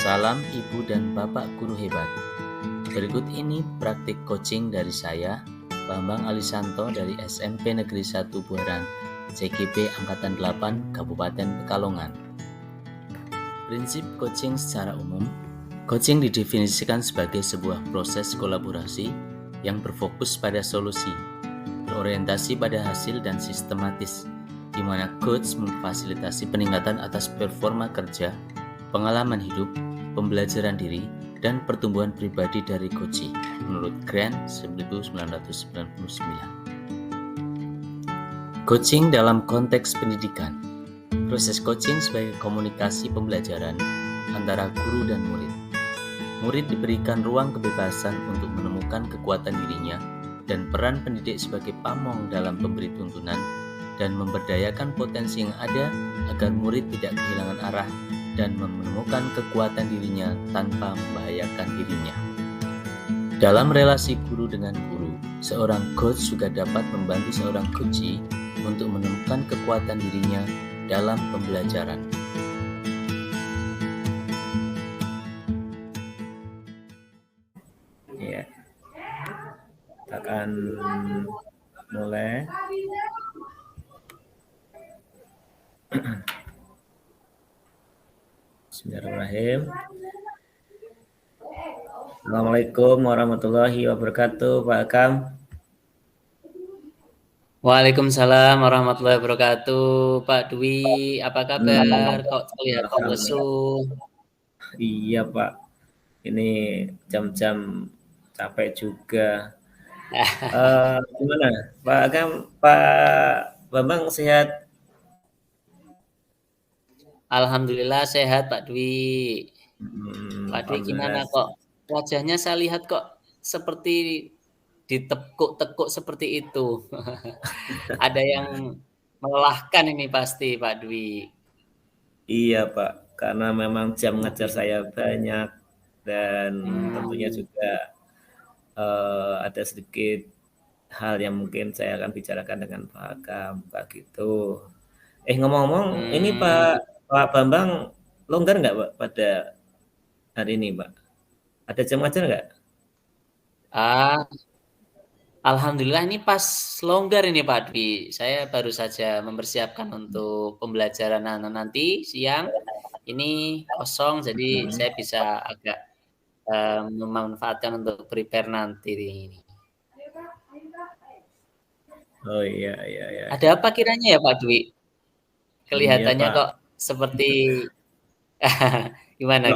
Salam Ibu dan Bapak Guru Hebat. Berikut ini praktik coaching dari saya, Bambang Alisanto dari SMP Negeri 1 Buaran, CGP Angkatan 8, Kabupaten Pekalongan. Prinsip coaching secara umum, coaching didefinisikan sebagai sebuah proses kolaborasi yang berfokus pada solusi, berorientasi pada hasil dan sistematis, di mana coach memfasilitasi peningkatan atas performa kerja, pengalaman hidup, pembelajaran diri, dan pertumbuhan pribadi dari coachee, menurut Grant 1999. Coaching dalam konteks pendidikan. Proses coaching sebagai komunikasi pembelajaran antara guru dan murid. Murid diberikan ruang kebebasan untuk menemukan kekuatan dirinya dan peran pendidik sebagai pamong dalam pemberi tuntunan dan memberdayakan potensi yang ada agar murid tidak kehilangan arah dan menemukan kekuatan dirinya tanpa membahayakan dirinya. Dalam relasi guru dengan guru, seorang coach juga dapat membantu seorang coachee untuk menemukan kekuatan dirinya dalam pembelajaran. Ya, kita akan mulai. Bismillahirrahmanirrahim. Assalamualaikum warahmatullahi wabarakatuh, Pak Akam. Waalaikumsalam warahmatullahi wabarakatuh, Pak Dwi. Apa kabar? Kok kelihatan lesu? Iya, Pak. Ini jam-jam capek juga. Gimana, Pak Akam? Pak Bambang sehat? Alhamdulillah sehat, Pak Dwi. Pak Dwi gimana kok? Wajahnya saya lihat kok seperti ditekuk-tekuk seperti itu. Ada yang melelahkan ini pasti, Pak Dwi. Iya, Pak. Karena memang jam ngajar saya banyak dan tentunya juga ada sedikit hal yang mungkin saya akan bicarakan dengan Pak Akam, Pak gitu. Ngomong-ngomong, ini Pak Bambang longgar nggak, Pak, pada hari ini, Pak? Ada jam ngajar nggak? Alhamdulillah ini pas longgar ini Pak Dwi. Saya baru saja mempersiapkan untuk pembelajaran nanti siang. Ini kosong, jadi saya bisa agak memanfaatkan untuk prepare nanti ini. Oh iya. Ada apa kiranya ya Pak Dwi? Kelihatannya Iya, kok seperti gimana?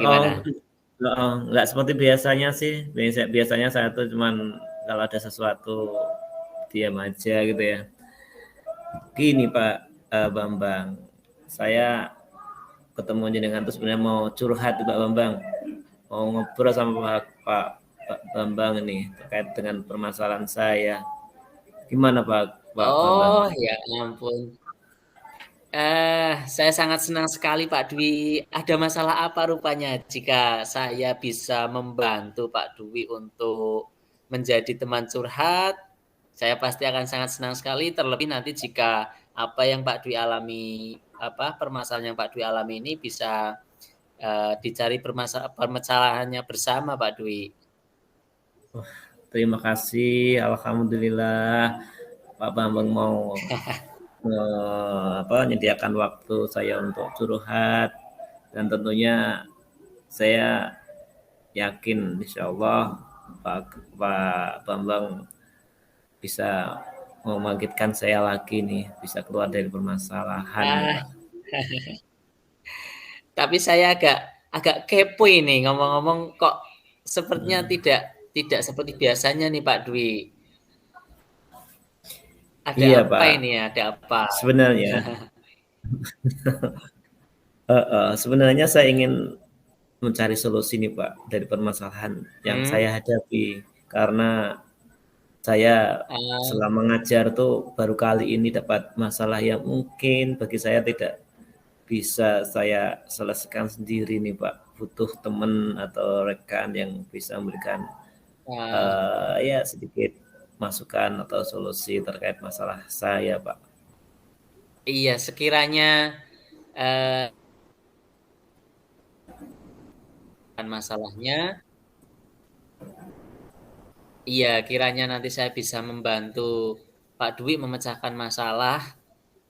Nggak seperti biasanya sih. Biasanya saya tuh cuman kalau ada sesuatu diam aja gitu ya. Gini Pak Bambang, saya ketemu dengan tuh sebenarnya mau curhat Pak Bambang, mau ngobrol sama Pak Bambang ini terkait dengan permasalahan saya. Gimana Pak Bambang? Oh ya ampun. Saya sangat senang sekali Pak Dwi. Ada masalah apa rupanya jika saya bisa membantu Pak Dwi untuk menjadi teman curhat? Saya pasti akan sangat senang sekali. Terlebih nanti jika apa yang Pak Dwi alami, permasalahan yang Pak Dwi alami ini bisa dicari permasalahannya bersama Pak Dwi. Terima kasih, alhamdulillah Pak Bambang mau menyediakan waktu saya untuk curhat, dan tentunya saya yakin insya Allah Pak Bambang bisa membangkitkan saya lagi nih, bisa keluar dari permasalahan nih, Pak. Tapi saya agak kepo ini ngomong-ngomong kok sepertinya tidak seperti biasanya nih Pak Dwi. Ada Iya, apa Pak. ini? Ada apa? Sebenarnya saya ingin mencari solusi nih Pak dari permasalahan yang saya hadapi, karena saya selama ngajar tuh baru kali ini dapat masalah yang mungkin bagi saya tidak bisa saya selesaikan sendiri nih Pak. Butuh teman atau rekan yang bisa memberikan ya sedikit masukan atau solusi terkait masalah saya Pak. Iya, sekiranya masalahnya. Iya, kiranya nanti saya bisa membantu Pak Dwi memecahkan masalah.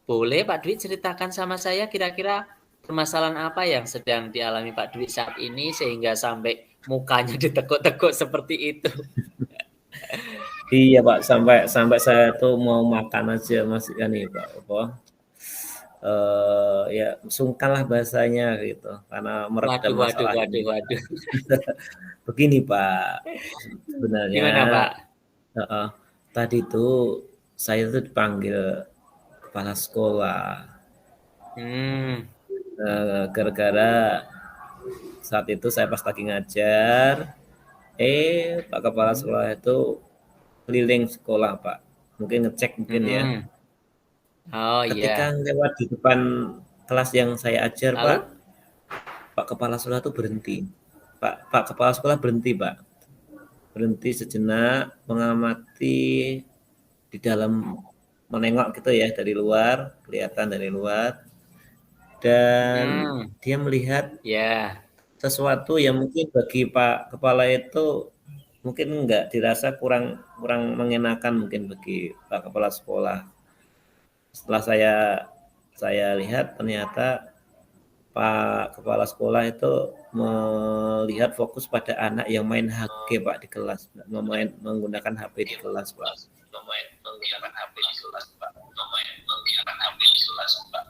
Boleh Pak Dwi ceritakan sama saya kira-kira permasalahan apa yang sedang dialami Pak Dwi saat ini sehingga sampai mukanya ditekuk-tekuk seperti itu. Iya Pak, sampai saya tuh mau makan aja Mas kan nih Pak, apa, ya sungkan lah bahasanya gitu, karena meredam Waduh, waduh, masalah waduh, ini. waduh. Begini Pak, sebenarnya Gimana Pak? heeh, tadi tuh saya tuh dipanggil kepala sekolah, Hmm, gara-gara saat itu saya pas lagi ngajar, Pak kepala sekolah itu keliling sekolah Pak, mungkin ngecek mungkin ya. mm-mm. Oh Ketika iya. lewat di depan kelas yang saya ajar Pak, Lalu? Pak kepala sekolah tuh berhenti. Pak kepala sekolah berhenti Pak, berhenti sejenak mengamati di dalam, menengok gitu ya dari luar, kelihatan dari luar, dan Mm-mm. dia melihat Ya. sesuatu yang mungkin bagi Pak kepala itu mungkin enggak dirasa kurang kurang mengenakan mungkin bagi Pak kepala sekolah. Setelah saya lihat ternyata Pak kepala sekolah itu melihat fokus pada anak yang main HP Pak di kelas, menggunakan HP di kelas Pak. Menggunakan HP di kelas Pak. Menggunakan HP di kelas Pak.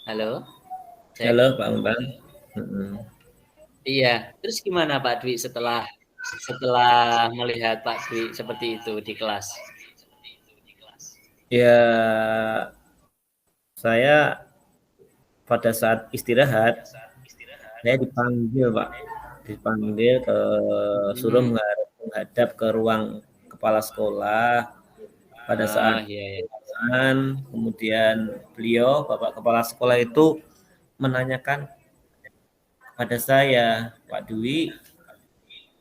Halo? Halo Cek. Pak Bambang. Mm-mm. Iya. Terus gimana Pak Dwi setelah setelah melihat Pak Dwi seperti itu di kelas? Ya, saya pada saat istirahat saya dipanggil Pak, dipanggil ke, suruh Hmm. menghadap ke ruang kepala sekolah. Pada Oh saat iya, iya. kemudian beliau Bapak kepala sekolah itu menanyakan pada saya, Pak Dwi,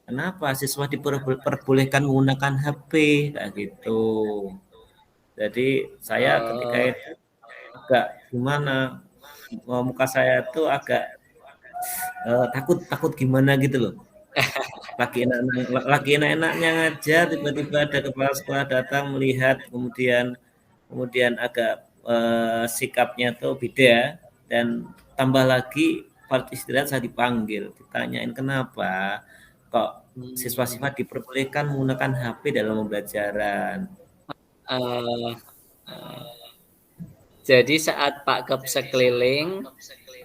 kenapa siswa diperbolehkan menggunakan HP kayak gitu. Jadi saya ketika Oh. itu agak gimana, muka saya tuh agak takut takut gimana gitu loh. Lagi enak-enaknya ngajar, tiba-tiba ada kepala sekolah datang melihat, kemudian kemudian agak sikapnya tuh beda, dan tambah lagi part istirahat saya dipanggil, ditanyain kenapa kok Hmm. siswa-siswa diperbolehkan menggunakan HP dalam pembelajaran. Eh, jadi saat Pak Kep sekeliling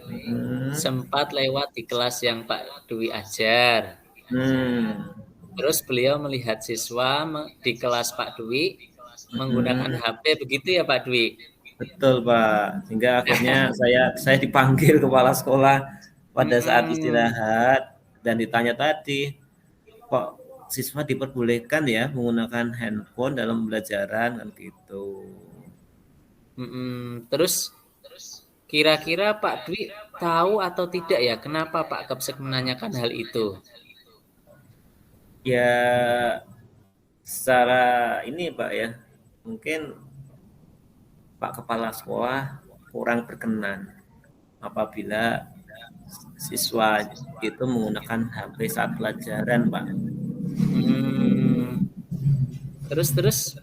Hmm, sempat lewat di kelas yang Pak Dwi ajar. hmm, Terus beliau melihat siswa di kelas Pak Dwi menggunakan hmm. HP begitu ya Pak Dwi? Betul Pak, sehingga akhirnya saya dipanggil kepala sekolah pada saat Mm-mm. istirahat dan ditanya tadi, kok siswa diperbolehkan ya menggunakan handphone dalam pembelajaran kan gitu. Mm-mm. Terus kira-kira Pak Dwi tahu atau tidak ya kenapa Pak Kepsek menanyakan hal itu? Ya secara ini Pak ya, mungkin Pak kepala sekolah kurang berkenan apabila siswa itu menggunakan HP saat pelajaran Pak. Hmm. Terus.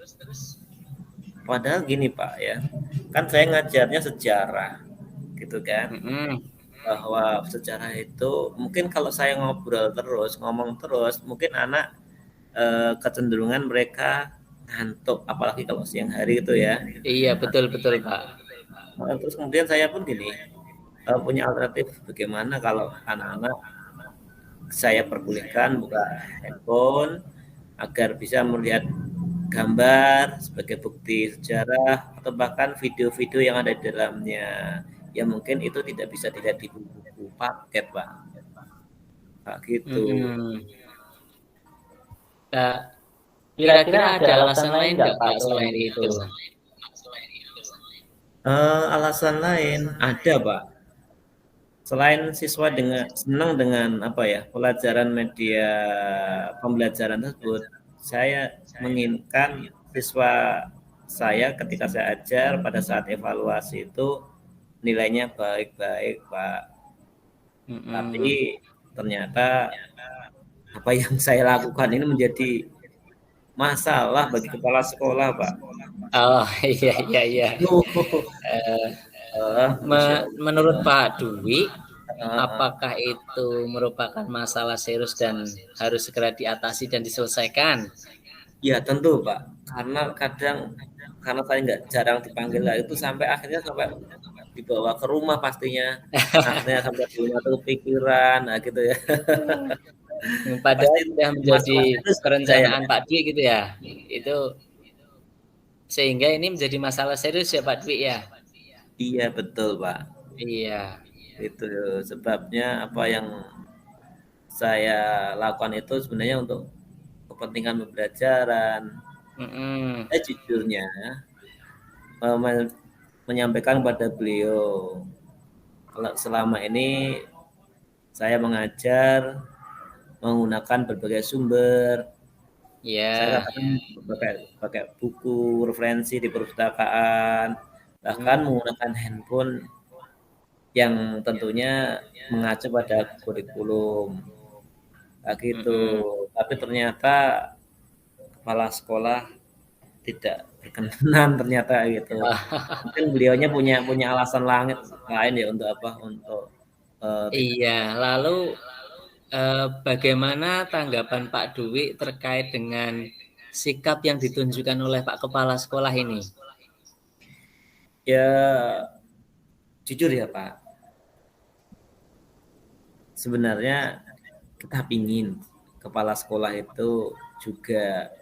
Padahal gini Pak ya, kan saya ngajarnya sejarah gitu kan, Mm-mm. bahwa sejarah itu mungkin kalau saya ngobrol terus, ngomong terus, mungkin anak kecenderungan mereka ngantuk, apalagi kalau siang hari itu ya. Iya betul betul Pak. Terus kemudian saya pun gini, punya alternatif bagaimana kalau anak-anak saya perbolehkan buka handphone agar bisa melihat gambar sebagai bukti sejarah atau bahkan video-video yang ada di dalamnya. Ya mungkin itu tidak bisa dilihat di buku paket, Pak. Pak gitu. Mm-mm. Nah, Kira-kira kira-kira ada ada alasan alasan lain lain nggak nggak Pak Pak selain selain itu? itu? Alasan lain ada, Pak. Selain siswa dengan senang dengan apa ya pelajaran media pembelajaran tersebut, saya menginginkan siswa saya ketika saya ajar pada saat evaluasi itu nilainya baik-baik, Pak. Tapi ternyata apa yang saya lakukan ini menjadi masalah bagi kepala sekolah, Pak. Oh, iya iya iya. Menurut Pak Dwi, apakah itu merupakan masalah serius dan harus segera diatasi dan diselesaikan? Ya tentu, Pak. Karena saya nggak jarang dipanggil lah itu sampai akhirnya sampai dibawa ke rumah pastinya. Akhirnya sampai di rumah tuh pikiran, nah gitu ya. Padahal Pasti sudah menjadi masalah serius saya. perencanaan Pak Dwi gitu ya. Itu sehingga ini menjadi masalah serius ya Pak Dwi ya. Iya betul, Pak. Iya. Itu sebabnya apa yang saya lakukan itu sebenarnya untuk kepentingan pembelajaran. Saya jujurnya menyampaikan kepada beliau kalau selama ini saya mengajar menggunakan berbagai sumber. Saya katakan pakai buku referensi di perpustakaan, bahkan menggunakan handphone yang tentunya mengacu pada kurikulum. Nah, gitu. Tapi ternyata kepala sekolah tidak berkenan ternyata gitu. Mungkin beliaunya punya alasan lain ya untuk apa? Untuk Iya, lalu bagaimana tanggapan Pak Dwi terkait dengan sikap yang ditunjukkan oleh Pak Kepala Sekolah ini? Ya jujur ya Pak, sebenarnya kita pingin kepala sekolah itu juga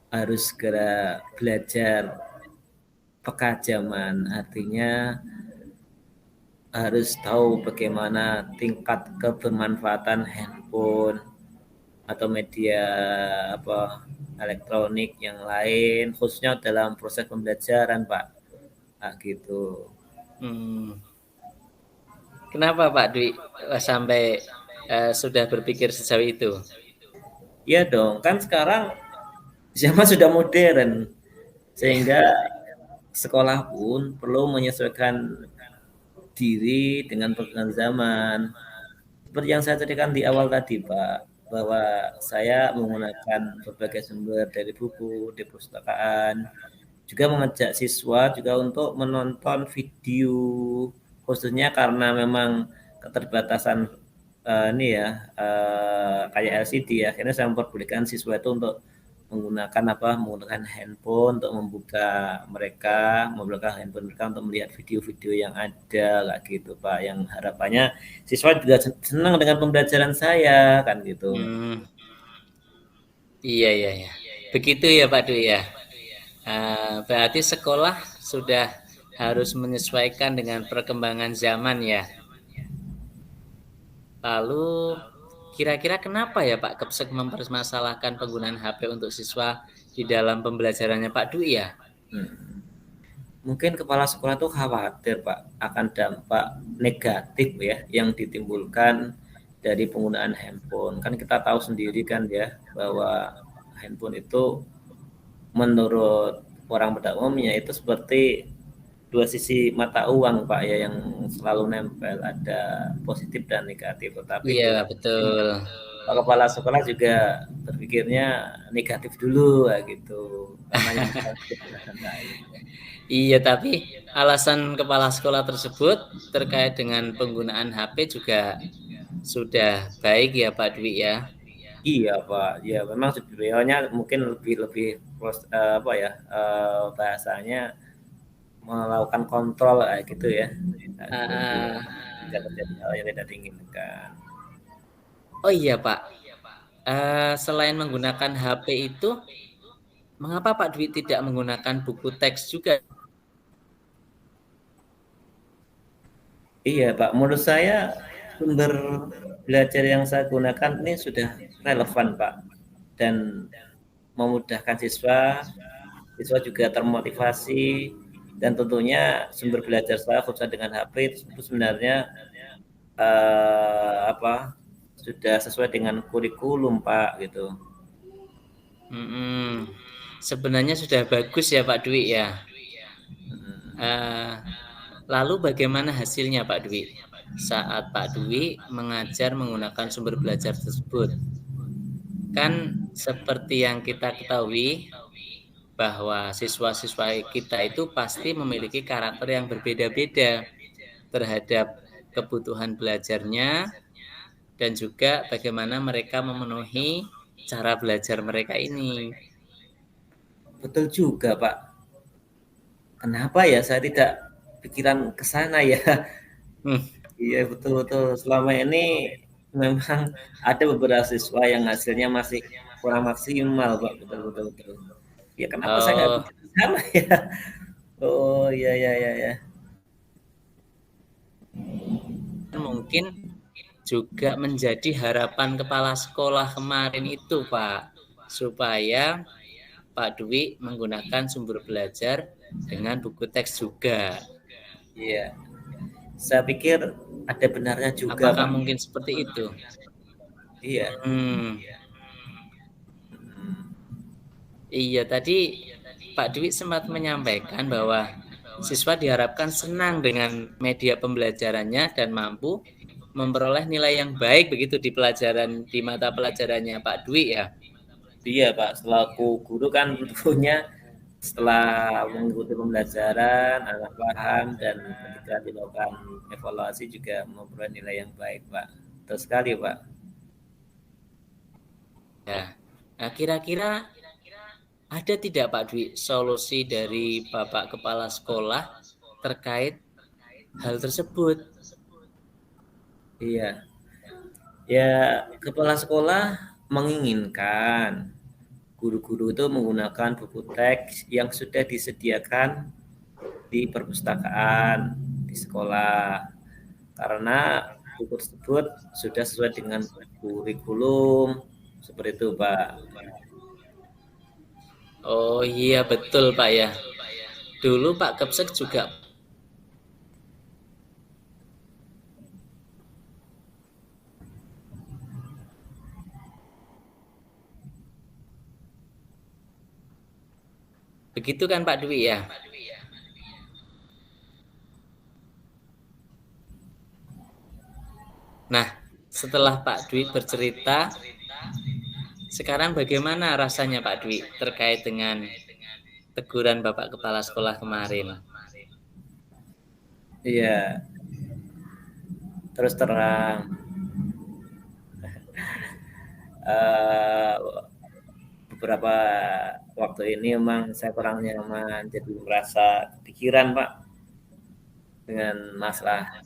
harus segera belajar peka zaman, artinya harus tahu bagaimana tingkat kebermanfaatan handphone atau media apa elektronik yang lain khususnya dalam proses pembelajaran, Pak. Nah, gitu. Kenapa Pak Dwi sampai sudah berpikir sejauh itu? Iya dong, kan sekarang zaman sudah modern sehingga sekolah pun perlu menyesuaikan diri dengan perkembangan zaman. Seperti yang saya ceritakan di awal tadi, Pak, bahwa saya menggunakan berbagai sumber dari buku, di perpustakaan, juga mengajak siswa juga untuk menonton video, khususnya karena memang keterbatasan ini ya kayak LCD, akhirnya saya memperbolehkan siswa itu untuk menggunakan handphone untuk membuka handphone mereka untuk melihat video-video yang ada kayak gitu, Pak, yang harapannya siswa juga senang dengan pembelajaran saya kan gitu. Iya iya ya. Begitu ya Pak Dwi ya. Berarti sekolah sudah harus menyesuaikan dengan perkembangan zaman ya. Lalu kira-kira kenapa ya Pak Kepsek mempermasalahkan penggunaan HP untuk siswa di dalam pembelajarannya Pak Dwi ya? Mungkin kepala sekolah tuh khawatir, Pak, akan dampak negatif ya yang ditimbulkan dari penggunaan handphone. Kan kita tahu sendiri kan ya bahwa handphone itu menurut orang pada umumnya itu seperti dua sisi mata uang, Pak, ya, yang selalu nempel, ada positif dan negatif. Tetapi Iya itu betul. Pak Kepala Sekolah juga berpikirnya negatif dulu gitu, karena yang Iya, tapi alasan kepala sekolah tersebut terkait dengan penggunaan HP juga sudah baik ya Pak Dwi ya. Iya Pak, ya memang beliaunya mungkin lebih bahasanya melakukan kontrol gitu ya, tidak terjadi hal yang tidak diinginkan. Oh iya Pak, selain menggunakan HP itu, mengapa Pak Dwi tidak menggunakan buku teks juga? Iya Pak, menurut saya sumber belajar yang saya gunakan ini sudah relevan Pak, dan memudahkan siswa juga termotivasi, dan tentunya sumber belajar saya khususnya dengan HP itu sebenarnya sudah sesuai dengan kurikulum Pak gitu. Sebenarnya sudah bagus ya Pak Dwi ya. Lalu bagaimana hasilnya Pak Dwi saat Pak Dwi mengajar menggunakan sumber belajar tersebut? Kan seperti yang kita ketahui bahwa siswa-siswa kita itu pasti memiliki karakter yang berbeda-beda terhadap kebutuhan belajarnya dan juga bagaimana mereka memenuhi cara belajar mereka ini. Betul juga, Pak. Kenapa ya saya tidak pikiran ke sana ya? Iya, betul-betul. Selama ini memang ada beberapa siswa yang hasilnya masih kurang maksimal, Pak. Betul. Ya kenapa saya nggak pikir ke sana ya? Oh, iya, iya. Mungkin juga menjadi harapan kepala sekolah kemarin itu, Pak, supaya Pak Dwi menggunakan sumber belajar dengan buku teks juga. Iya, saya pikir ada benarnya juga, Apakah Pak. mungkin seperti itu? Iya. Iya, tadi Pak Dwi sempat menyampaikan bahwa siswa diharapkan senang dengan media pembelajarannya dan mampu memperoleh nilai yang baik begitu di mata pelajarannya Pak Dwi ya. Iya, Pak. Selaku guru kan tentunya setelah mengikuti pembelajaran, anak paham dan ketika dilakukan evaluasi juga memperoleh nilai yang baik, Pak. Betul sekali, Pak. Ya. Nah, kira-kira ada tidak Pak Dwi solusi dari Bapak Kepala Sekolah terkait hal tersebut? Iya. Ya, kepala sekolah menginginkan guru-guru itu menggunakan buku teks yang sudah disediakan di perpustakaan di sekolah karena buku tersebut sudah sesuai dengan kurikulum seperti itu, Pak. Oh iya betul Pak ya. Dulu Pak Kepsek juga begitu kan Pak Dwi ya. Nah, setelah Pak Dwi bercerita, sekarang bagaimana rasanya Pak Dwi terkait dengan teguran Bapak Kepala Sekolah kemarin? Iya, terus terang beberapa waktu ini memang saya kurang nyaman, jadi merasa kepikiran, Pak, dengan masalah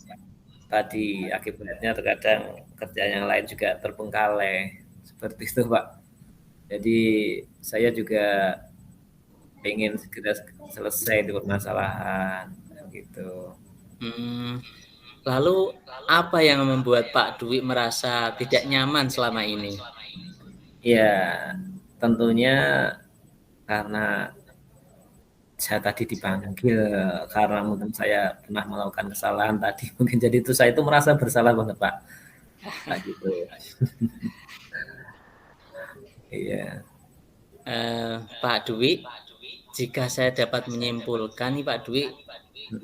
tadi. Akibatnya terkadang kerjaan yang lain juga terbengkalai seperti itu, Pak. Jadi saya juga ingin segera selesai di permasalahan gitu. Lalu apa yang membuat Pak Dwi merasa tidak nyaman selama ini? Ya, tentunya karena saya tadi dipanggil karena mungkin saya pernah melakukan kesalahan tadi mungkin jadi itu saya itu merasa bersalah banget, Pak. Nah, gitu. Iya. Pak Dwi, jika saya dapat menyimpulkan nih Pak Dwi,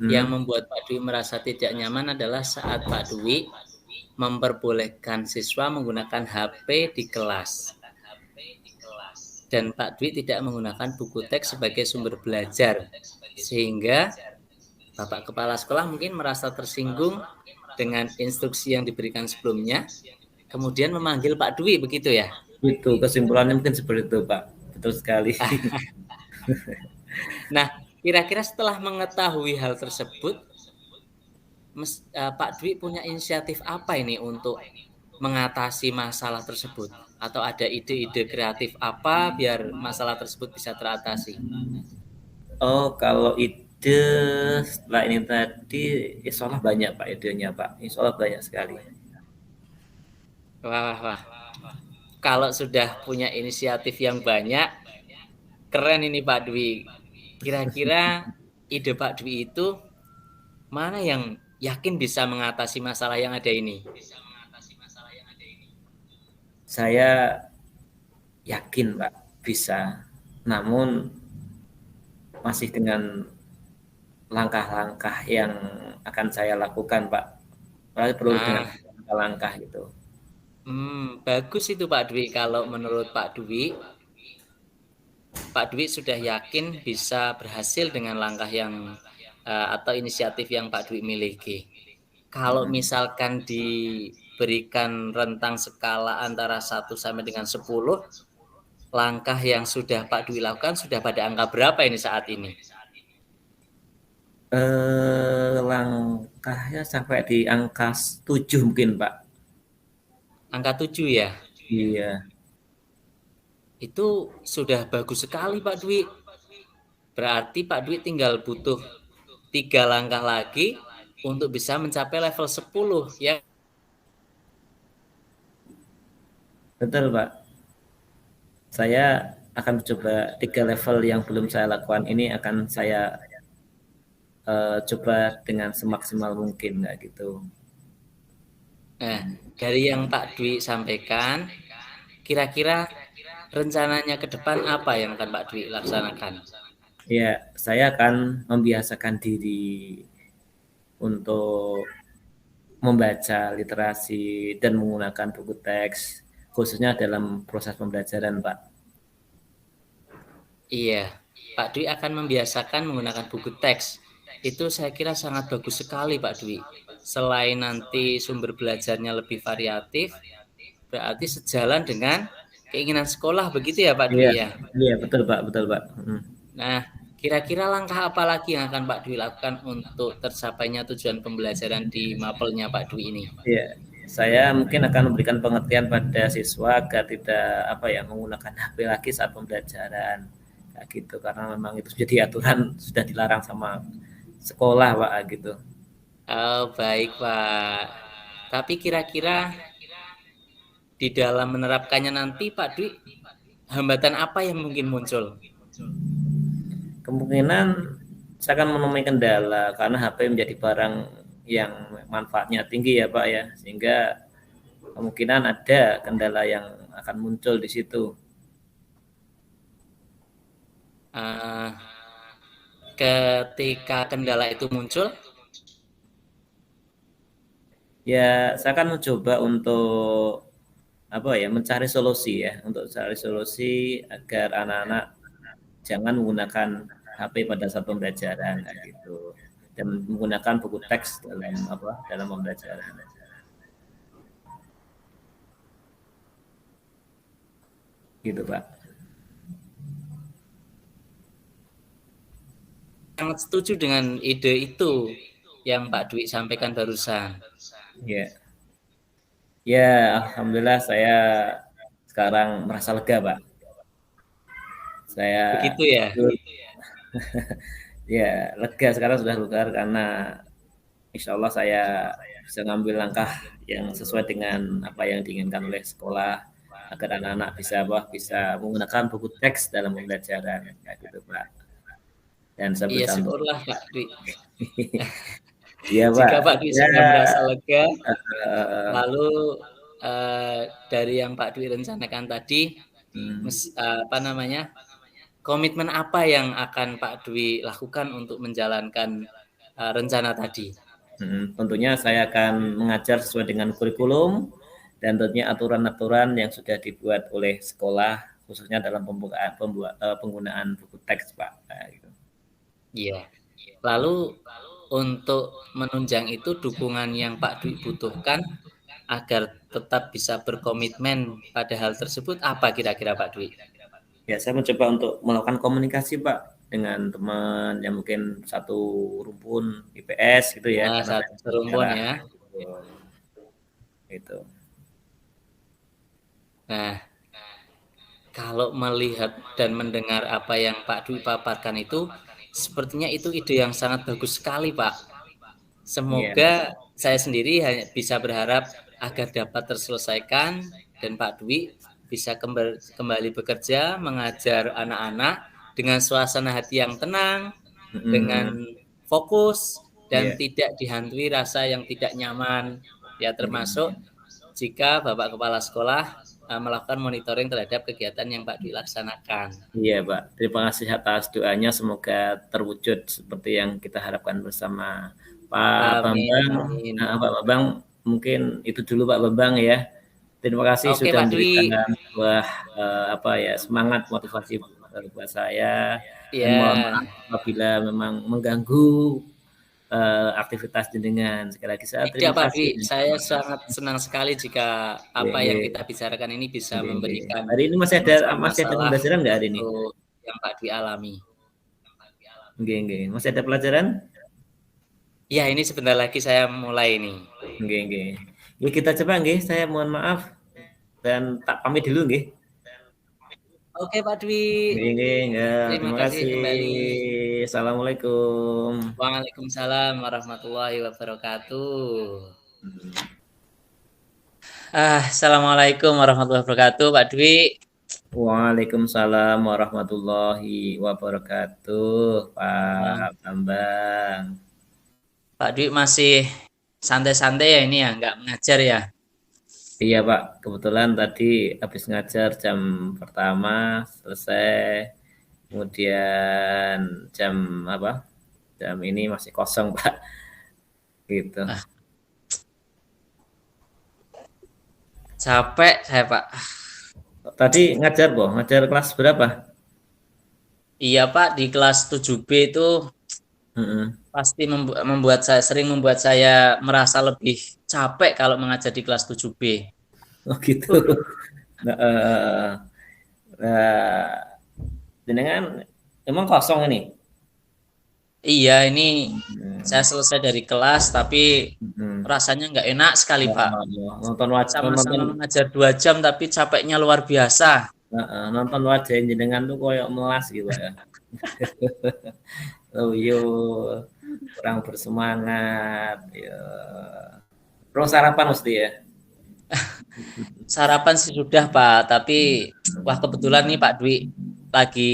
yang membuat Pak Dwi merasa tidak nyaman adalah saat Pak Dwi memperbolehkan siswa menggunakan HP di kelas. Dan Pak Dwi tidak menggunakan buku teks sebagai sumber belajar. Sehingga Bapak Kepala Sekolah mungkin merasa tersinggung dengan instruksi yang diberikan sebelumnya, kemudian memanggil Pak Dwi, begitu ya? Itu kesimpulannya mungkin seperti itu, Pak. Betul sekali. Nah, kira-kira setelah mengetahui hal tersebut, Pak Dwi punya inisiatif apa ini untuk mengatasi masalah tersebut? Atau ada ide-ide kreatif apa biar masalah tersebut bisa teratasi? Oh, kalau ide setelah ini tadi, insya Allah banyak, Pak, idenya, Pak. Insya Allah banyak sekali. Wah. Kalau sudah punya inisiatif yang banyak, keren ini Pak Dwi. Kira-kira ide Pak Dwi itu mana yang yakin bisa mengatasi masalah yang ada ini? Saya yakin, Pak, bisa, namun masih dengan langkah-langkah yang akan saya lakukan, Pak. Perlu dengan langkah-langkah gitu. Bagus itu Pak Dwi. Kalau menurut Pak Dwi sudah yakin bisa berhasil dengan langkah yang atau inisiatif yang Pak Dwi miliki. Kalau misalkan diberikan rentang skala antara 1 sampai dengan 10, langkah yang sudah Pak Dwi lakukan sudah pada angka berapa ini saat ini? Langkahnya sampai di angka 7 mungkin, Pak. Angka 7 ya? Iya. Itu sudah bagus sekali Pak Dwi. Berarti Pak Dwi tinggal butuh 3 langkah lagi untuk bisa mencapai level 10 ya. Betul, Pak. Saya akan coba 3 level yang belum saya lakukan ini akan saya coba dengan semaksimal mungkin, nggak gitu. Nah, dari yang Pak Dwi sampaikan, kira-kira rencananya ke depan apa yang akan Pak Dwi laksanakan? Ya, saya akan membiasakan diri untuk membaca literasi dan menggunakan buku teks, khususnya dalam proses pembelajaran, Pak. Iya, Pak Dwi akan membiasakan menggunakan buku teks. Itu saya kira sangat bagus sekali Pak Dwi. Selain nanti sumber belajarnya lebih variatif, berarti sejalan dengan keinginan sekolah begitu ya Pak Dwi ya? Iya, betul Pak, betul Pak. Nah, kira-kira langkah apa lagi yang akan Pak Dwi lakukan untuk tercapainya tujuan pembelajaran di mapelnya Pak Dwi ini? Iya, saya mungkin akan memberikan pengertian pada siswa agar tidak menggunakan HP lagi saat pembelajaran, kayak gitu. Karena memang itu jadi aturan sudah dilarang sama sekolah Pak gitu. Oh, baik Pak. Tapi kira-kira di dalam menerapkannya nanti Pak Dwi, hambatan apa yang mungkin muncul? Kemungkinan saya akan menemui kendala karena HP menjadi barang yang manfaatnya tinggi ya Pak ya, sehingga kemungkinan ada kendala yang akan muncul di situ. Ketika kendala itu muncul, ya saya akan mencoba untuk mencari solusi ya, untuk cari solusi agar anak-anak jangan menggunakan HP pada saat pembelajaran kayak gitu, dan menggunakan buku teks dalam pembelajaran gitu Pak. sangat setuju dengan ide itu yang Pak Dwi sampaikan barusan. Ya, alhamdulillah saya sekarang merasa lega Pak. Saya Begitu ya. Ya, lega sekarang sudah lega karena insya Allah saya bisa ngambil langkah yang sesuai dengan apa yang diinginkan oleh sekolah agar anak-anak bisa menggunakan buku teks dalam pembelajaran kayak gitu Pak. Dan saya Iya, berusaha untuk syukurlah Pak Dwi. Iya Pak. Jika Pak Dwi sudah merasa lega, uh, lalu dari yang Pak Dwi rencanakan tadi, komitmen apa yang akan Pak Dwi lakukan untuk menjalankan rencana tadi? Tentunya saya akan mengajar sesuai dengan kurikulum dan tentunya aturan-aturan yang sudah dibuat oleh sekolah khususnya dalam penggunaan buku teks Pak. Gitu. Iya. Lalu untuk menunjang itu dukungan yang Pak Dwi butuhkan agar tetap bisa berkomitmen pada hal tersebut apa kira-kira Pak Dwi? Ya, saya mencoba untuk melakukan komunikasi Pak dengan teman yang mungkin satu rumpun IPS gitu ya. Satu rumpun ya. Itu. Nah, kalau melihat dan mendengar apa yang Pak Dwi paparkan itu, sepertinya itu ide yang sangat bagus sekali Pak. Semoga saya sendiri hanya bisa berharap agar dapat terselesaikan dan Pak Dwi bisa kembali bekerja, mengajar anak-anak dengan suasana hati yang tenang, dengan fokus, dan tidak dihantui rasa yang tidak nyaman. Ya, termasuk jika Bapak Kepala Sekolah melakukan monitoring terhadap kegiatan yang Pak Dwi laksanakan. Iya Pak, terima kasih atas doanya, semoga terwujud seperti yang kita harapkan bersama. Pak Amin, Bambang, amin. Pak Bambang, mungkin itu dulu Pak Bambang ya. Terima kasih Oke sudah Pak memberikan Dwi. sebuah semangat motivasi buat saya, dan mohon Ya. maaf apabila memang mengganggu aktivitas jenengan. Sekali lagi saya Tidak terima Pak Dwi, kasih. saya sangat senang sekali jika Nggih, apa yang nggih. kita bicarakan ini bisa Nggih, nggih. memberikan Hari ini masih ada masalah pembelajaran nggak hari ini? untuk yang Pak Dwi alami. Nggih, nggih. Masih ada pelajaran? Ya, ini sebentar lagi saya mulai nih. Nggih, nggih. Yuk kita coba nggih, saya mohon maaf dan tak pamit dulu nggih. Oke Pak Dwi. Nggih, nggih, nggih. Terima Terima kasih kasih. kembali. Assalamualaikum. Waalaikumsalam warahmatullahi wabarakatuh. Assalamualaikum warahmatullahi wabarakatuh, Pak Dwi. Waalaikumsalam warahmatullahi wabarakatuh, Pak Bambang. Pak Dwi masih santai-santai ya ini ya, nggak mengajar ya? Iya Pak, kebetulan tadi habis ngajar jam pertama selesai, kemudian jam ini masih kosong Pak, gitu. Capek saya Pak. Tadi ngajar ngajar kelas berapa? Iya Pak, di kelas 7B itu pasti sering membuat saya merasa lebih capek kalau mengajar di kelas 7B. Oh gitu. Jenengan emang kosong ini? Iya, ini saya selesai dari kelas tapi rasanya nggak enak sekali Pak. Sama-sama mengajar 2 jam tapi capeknya luar biasa. Nonton wajah jenengan tuh koyok melas gitu ya. Oh yo, kurang bersemangat. Ya. Perlu sarapan mesti ya. Sarapan sih sudah Pak, tapi wah kebetulan nih Pak Dwi lagi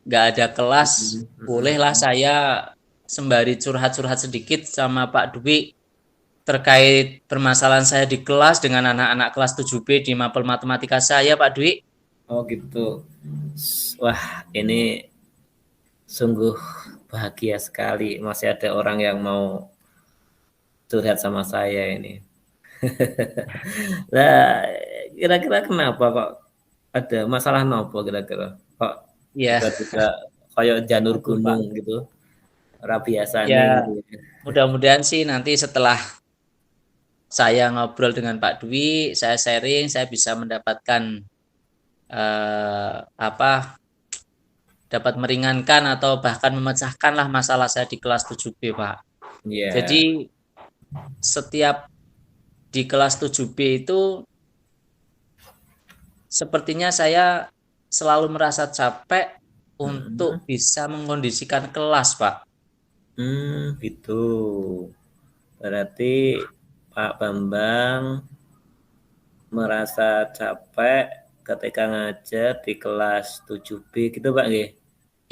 nggak ada kelas, bolehlah saya sembari curhat-curhat sedikit sama Pak Dwi terkait permasalahan saya di kelas dengan anak-anak kelas 7B di mapel matematika saya Pak Dwi. Oh gitu. Wah ini sungguh bahagia sekali masih ada orang yang mau curhat sama saya ini. Nah, kira-kira kenapa kok ada masalah nopo kira-kira? Kok ya tiba-tiba kayak janur gunung Pak. Gitu. Ora biasanya ya, gitu. mudah-mudahan sih nanti setelah saya ngobrol dengan Pak Dwi, saya sharing, saya bisa mendapatkan dapat meringankan atau bahkan memecahkanlah masalah saya di kelas 7B, Pak. Yeah. Jadi setiap di kelas 7B itu sepertinya saya selalu merasa capek untuk bisa mengkondisikan kelas, Pak. Gitu. Berarti Pak Bambang merasa capek ketika ngajar di kelas 7B gitu Pak nggih?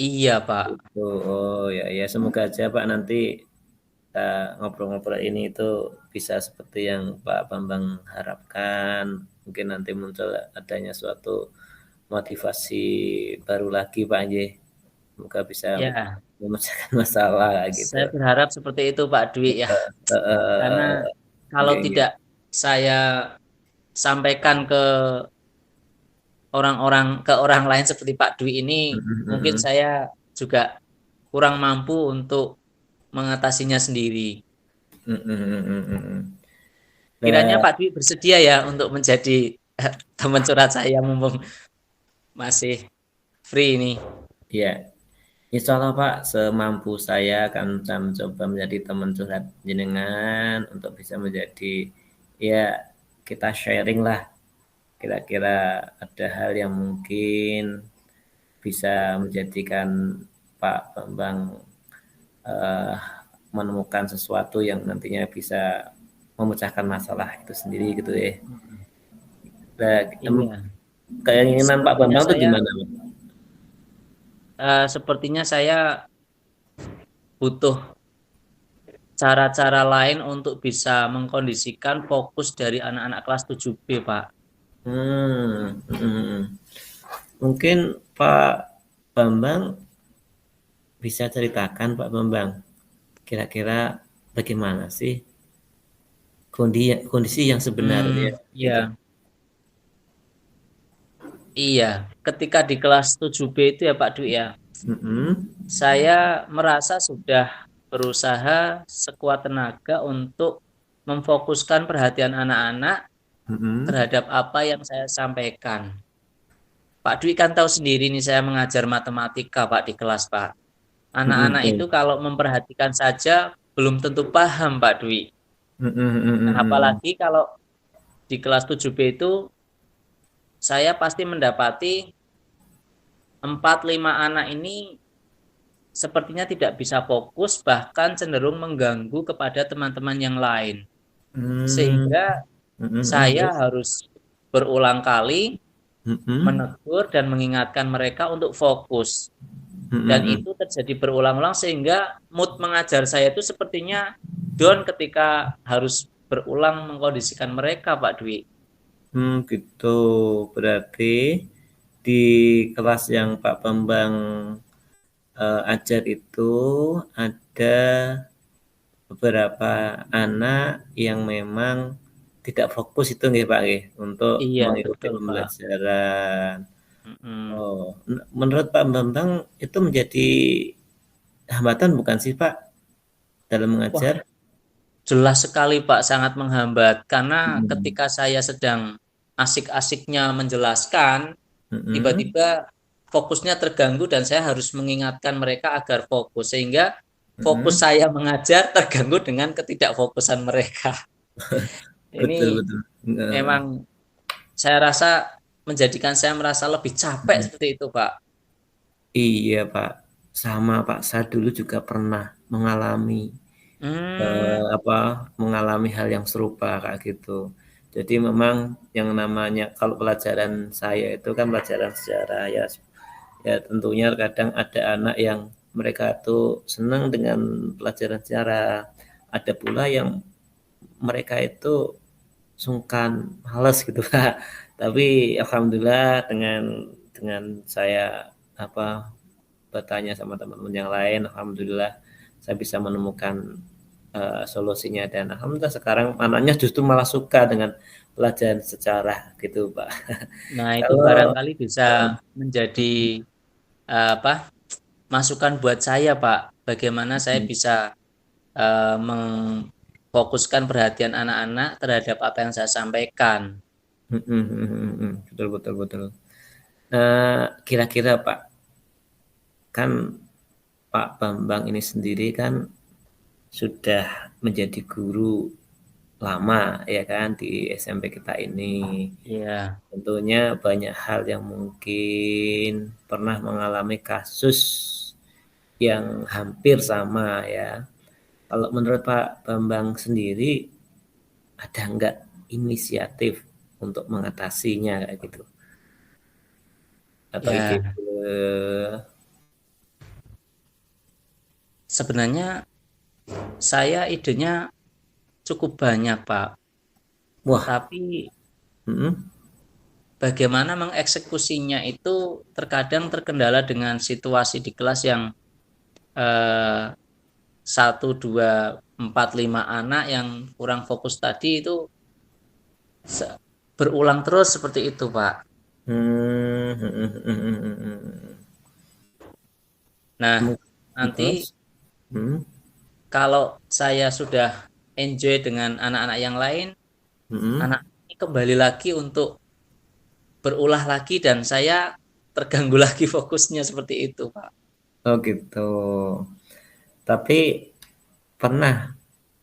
Iya Pak. Oh ya semoga aja Pak nanti ngobrol-ngobrol ini itu bisa seperti yang Pak Bambang harapkan. Mungkin nanti muncul adanya suatu motivasi baru lagi Pak nggih. Semoga bisa memecahkan masalah gitu. Saya berharap seperti itu Pak Dwi ya. Karena kalau tidak saya sampaikan ke orang lain seperti Pak Dwi ini, mungkin saya juga kurang mampu untuk mengatasinya sendiri. Kiranya Pak Dwi bersedia ya untuk menjadi teman curhat saya mumpung masih free ini. Iya. Insya Allah Pak, semampu saya akan mencoba menjadi teman curhat jenengan untuk bisa menjadi ya kita sharing lah. Kira-kira ada hal yang mungkin bisa menjadikan Pak Bambang menemukan sesuatu yang nantinya bisa memecahkan masalah itu sendiri gitu ya. Nah, keinginan Pak Bambang itu gimana? Sepertinya saya butuh cara-cara lain untuk bisa mengkondisikan fokus dari anak-anak kelas 7B, Pak. Mungkin Pak Bambang bisa ceritakan Pak Bambang, kira-kira bagaimana sih kondisi yang sebenarnya gitu? Ya, iya. Ketika di kelas 7B itu ya Pak Dwi ya, Mhm, saya merasa sudah berusaha sekuat tenaga untuk memfokuskan perhatian anak-anak mhm, terhadap apa yang saya sampaikan. Pak Dwi kan tahu sendiri nih saya mengajar matematika Pak di kelas Pak. mhm, Anak-anak betul. itu kalau memperhatikan saja belum tentu paham Pak Dwi. Mhm, mhm, Nah, mhm, mhm. apalagi kalau di kelas 7B itu saya pasti mendapati 4-5 anak ini sepertinya tidak bisa fokus bahkan cenderung mengganggu kepada teman-teman yang lain. Mmm, Sehingga mhm, mhm, saya terus? harus berulang kali Mhm, menegur dan mengingatkan mereka untuk fokus. mhm, Dan mhm. itu terjadi berulang-ulang sehingga mood mengajar saya itu sepertinya down ketika harus berulang mengkondisikan mereka, Pak Dwi. Gitu. Berarti di kelas yang Pak Bambang, ajar itu ada beberapa anak yang memang tidak fokus itu nggih, Pak, nggih, untuk Iya, mengikuti betul, Pak. pembelajaran. Mm-mm. Oh, menurut Pak Bambang itu menjadi hambatan bukan sih, Pak, dalam Wah, mengajar? jelas sekali, Pak, sangat menghambat. Karena Mhm, ketika saya sedang asik-asiknya menjelaskan, mhm, tiba-tiba fokusnya terganggu dan saya harus mengingatkan mereka agar fokus. Sehingga fokus mhm. saya mengajar terganggu dengan ketidakfokusan mereka. Betul, Ini betul. Heeh, memang saya rasa menjadikan saya merasa lebih capek mhm. seperti itu, Pak. Iya, Pak, sama, Pak, saya dulu juga pernah mengalami, Hmm, mengalami hal yang serupa kayak gitu. Jadi memang yang namanya kalau pelajaran saya itu kan pelajaran sejarah ya, ya tentunya kadang ada anak yang mereka tuh senang dengan pelajaran sejarah, ada pula yang mereka itu sungkan, males gitu, Kak. Tapi alhamdulillah dengan saya apa bertanya sama teman-teman yang lain, alhamdulillah saya bisa menemukan solusinya dan alhamdulillah sekarang anaknya justru malah suka dengan pelajaran sejarah gitu, Pak. nah itu Kalau barangkali bisa heeh, menjadi apa masukan buat saya, Pak. Bagaimana saya mhm, bisa memfokuskan perhatian anak-anak terhadap apa yang saya sampaikan. mhm, mhm, mhm, betul, betul, betul. Kira-kira Pak, kan Pak Bambang ini sendiri kan sudah menjadi guru lama ya kan di SMP kita ini. Iya, Tentunya banyak hal yang mungkin pernah mengalami kasus yang hampir sama ya. Kalau menurut Pak Bambang sendiri, ada nggak inisiatif untuk mengatasinya kayak gitu? Atau ide? ya. Sebenarnya saya idenya cukup banyak, Pak. Wah, Tapi mm, bagaimana mengeksekusinya itu terkadang terkendala dengan situasi di kelas yang eh, 1, 2, 4, 5 anak yang kurang fokus tadi itu se- berulang terus seperti itu, Pak. Nah, nanti terus, mm, kalau saya sudah enjoy dengan anak-anak yang lain, mm, anak ini kembali lagi untuk berulah lagi dan saya terganggu lagi fokusnya seperti itu, Pak. oh gitu. Tapi pernah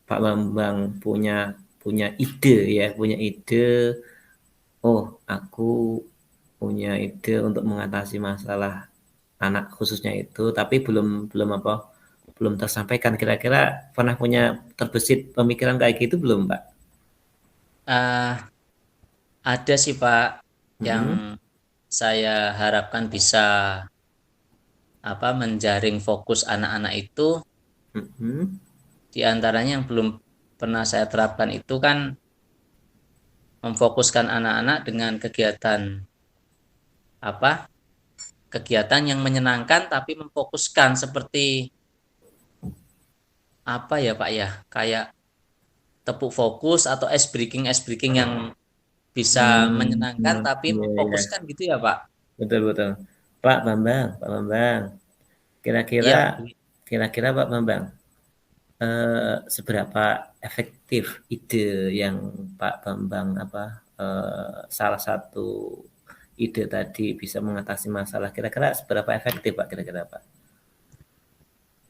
Pak Bambang punya punya ide ya, punya ide. Oh, aku punya ide untuk mengatasi masalah anak khususnya itu, tapi belum belum apa belum tersampaikan. Kira-kira pernah punya terbesit pemikiran kayak gitu belum, Pak? Ah, ada sih, Pak, yang Mm-mm, saya harapkan bisa menjaring fokus anak-anak itu. mm-mm, Di antaranya yang belum pernah saya terapkan itu kan memfokuskan anak-anak dengan kegiatan kegiatan yang menyenangkan tapi memfokuskan seperti apa ya Pak ya, kayak tepuk fokus atau ice breaking yang bisa menyenangkan tapi Iya, iya. memfokuskan gitu ya Pak. Betul, betul. Pak Bambang, Iya kira-kira Pak Dwi. kira-kira Pak Bambang, seberapa efektif ide yang Pak Bambang salah satu ide tadi bisa mengatasi masalah, kira-kira seberapa efektif Pak kira-kira Pak?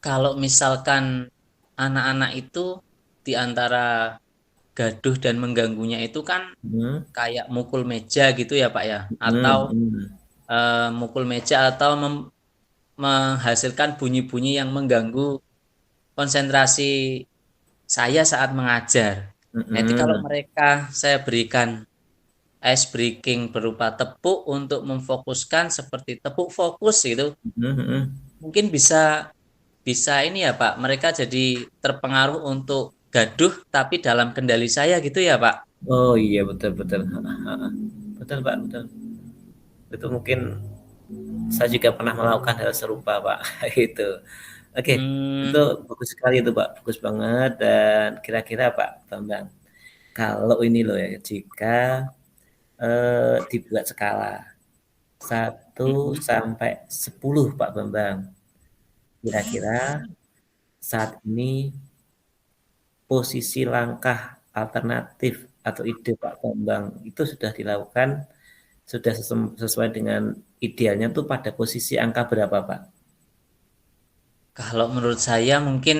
Kalau misalkan anak-anak itu di antara gaduh dan mengganggunya itu kan Hmm, kayak mukul meja gitu ya Pak ya, atau hmm, hmm, mukul meja atau menghasilkan bunyi-bunyi yang mengganggu konsentrasi saya saat mengajar. Nah, itu kalau hmm, mereka saya berikan ice breaking berupa tepuk untuk memfokuskan seperti tepuk fokus gitu, hmm, hmm. mungkin bisa bisa ini ya Pak, mereka jadi terpengaruh untuk gaduh tapi dalam kendali saya gitu ya Pak. Oh iya, betul, betul. Betul Pak, betul. Itu mungkin saya juga pernah melakukan hal serupa Pak. Itu. Oke, itu Hmm, bagus sekali itu Pak, bagus banget. Dan kira-kira Pak Bambang, kalau ini loh ya, jika dibuat skala 1 sampai 10 Pak Bambang, kira-kira saat ini posisi langkah alternatif atau ide Pak Bambang itu sudah dilakukan, sudah sesuai dengan idealnya tuh pada posisi angka berapa Pak? kalau menurut saya mungkin